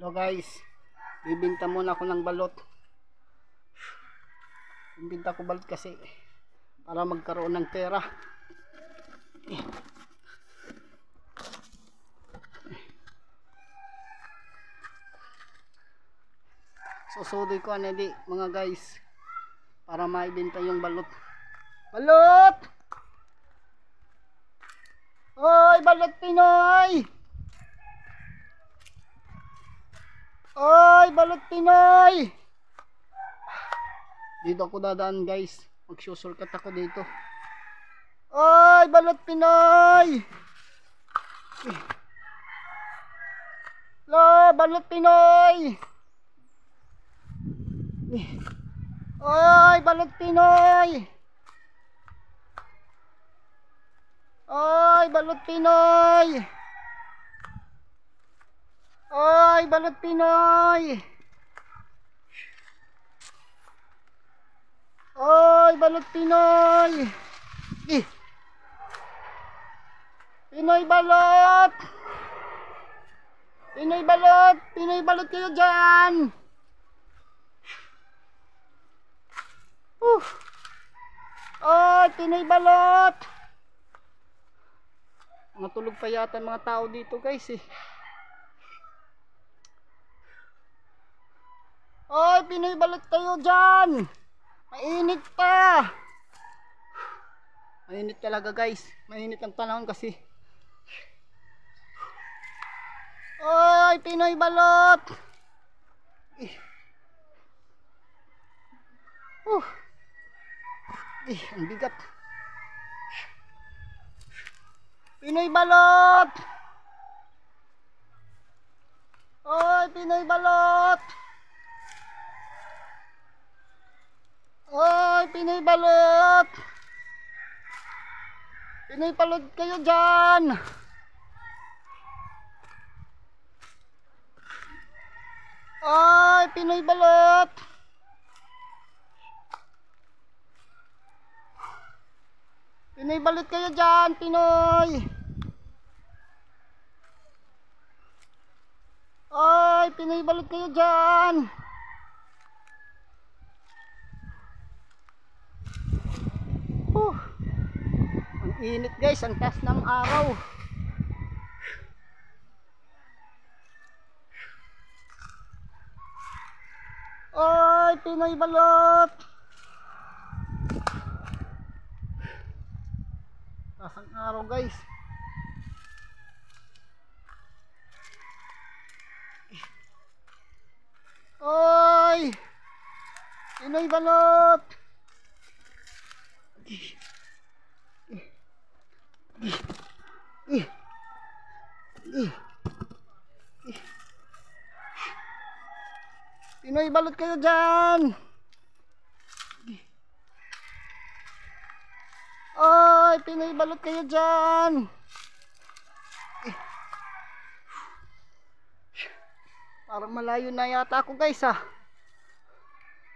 So guys, bibinta muna ako ng balot. Bibinta ko balot kasi para magkaroon ng pera. Susudoy ko di mga guys para maibenta yung balot. Balot! Oy, balot Pinoy! Oy, balot Pinoy! Dito ako dadaan guys. Magsusulkat ako dito. Oy, balot Pinoy! Lo, balot Pinoy! Oy, balot Pinoy! Oy, balot Pinoy! Oy, balot Pinoy! Oy, balot Pinoy! Pinoy balot! Pinoy balot! Pinoy balot kayo dyan! Oy, Pinoy balot! Matulog pa yata mga tao dito guys eh. Oy, Pinoy balot kayo dyan! Mainit pa! Mainit talaga guys. Mainit ang panahon kasi. Oy, Pinoy balot! Ang bigat. Pinoy balot! Oy, Pinoy balot! Oy, Pinoy balot! Pinoy balot kayo dyan! Oy, Pinoy balot! Pinoy balot kayo dyan, Pinoy! Oy, Pinoy balot kayo dyan! Ang init guys, ang taas ng araw. Oy, Pinoy balot! Taas ang araw guys. Oy, Pinoy balot! Pinoy balot kayo dyan! Oy, Pinoy balot kayo dyan! Parang malayo na yata ako guys ah.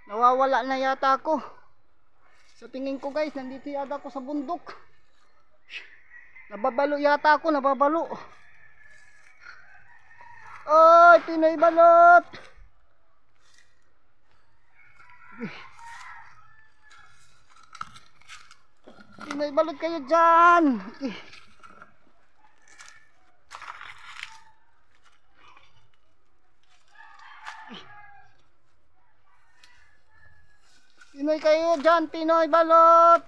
Nawawala na yata ako. Sa tingin ko guys, nandito yata ako sa bundok. Nababalo yata ako, nababalo. Oy, Pinoy balot! Pinoy balot kayo dyan! Pinoy kayo dyan, Pinoy balot!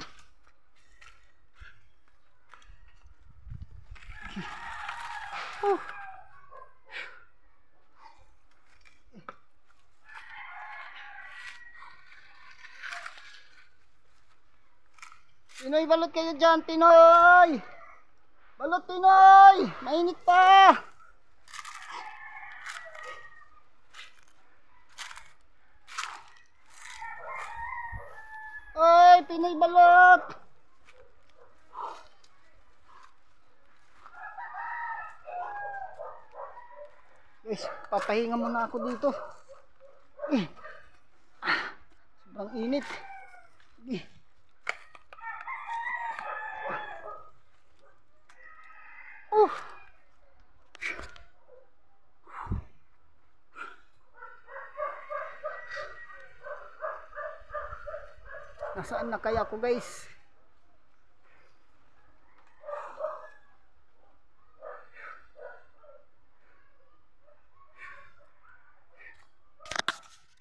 Pinoy balot kayo dyan, Pinoy! Balot Pinoy! Mainit pa! Oy, Pinoy balot! Guys, papahinga muna ako dito. Sobrang init. Nasaan na kaya ako guys?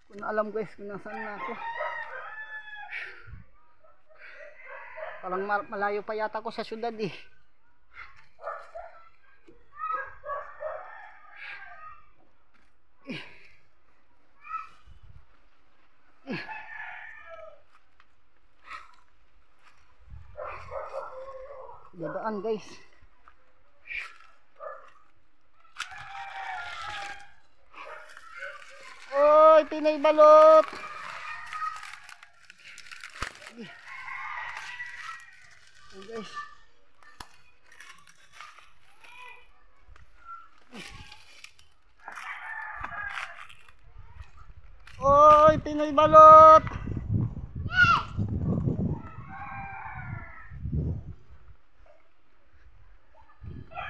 Kung alam guys kung nasaan na ako. Parang malayo pa yata ako sa syudad eh. Dadaan guys. Oy, Pinoy balot. Oh, guys. Oy, Pinoy balot.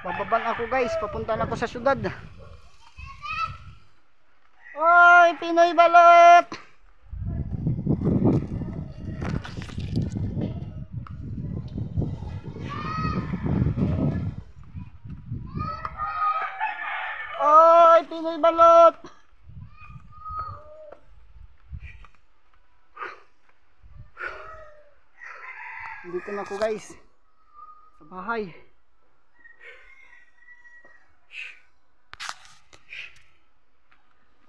Bababa ako guys, papunta na ako sa syudad. Oy, Pinoy balot. Oy, Pinoy balot. Dito na ako guys, sa bahay.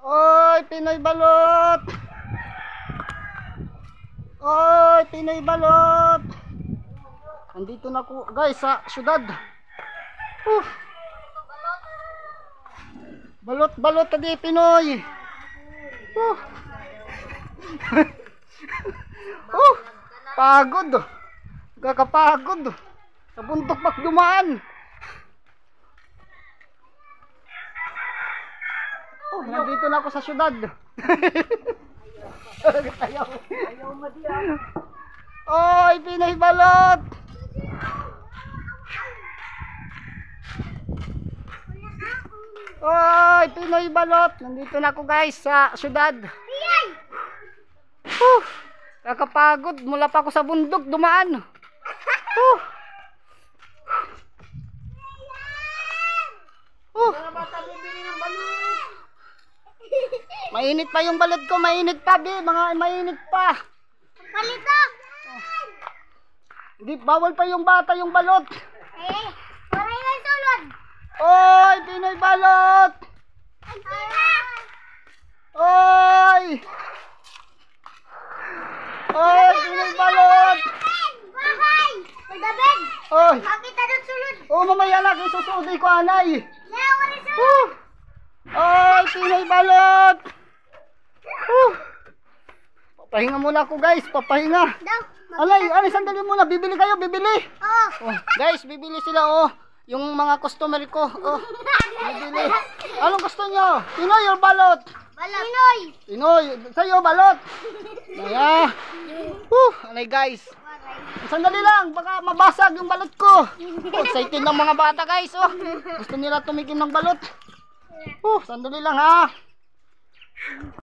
Oy, Pinoy balot. Oy, Pinoy balot. Andito na ako guys sa syudad. Balot, balot tadi Pinoy. Pagod. Kakapagod. Sa bundok pak dumaan. Nandito na ako sa syudad. Ayaw. Ayaw madiyan. Oy, Pinoy balot. Oy, Pinoy balot. Nandito na ako guys sa syudad. Kakapagod. Mula pa ako sa bundok dumaan. Mainit pa yung balot ko, mainit pa bi, mga mainit pa. Palito. Hindi bawal pa yung bata yung balot. Wala yung sulod. Oy, Pinoy balot. Oy. Oy, Pinoy balot. Bahay. David. Oy. Makita doon sulod. Oh, mamaya na kay susudi ko anay. Yeah, wala sulod. Oy, Pinoy balot. Papahinga muna ako guys, papahinga. Alay, sandali muna, bibili kayo, bibili. Oh, guys, bibili sila oh. Yung mga customer ko, oh. Bibili. Anong gusto nyo? Pinoy or balot? Pinoy. Pinoy, sa'yo balot. Ayan. Alay guys. Sandali lang, baka mabasag yung balot ko. Excited ng mga bata guys, oh. Gusto nila tumikim ng balot. Sandali lang ha.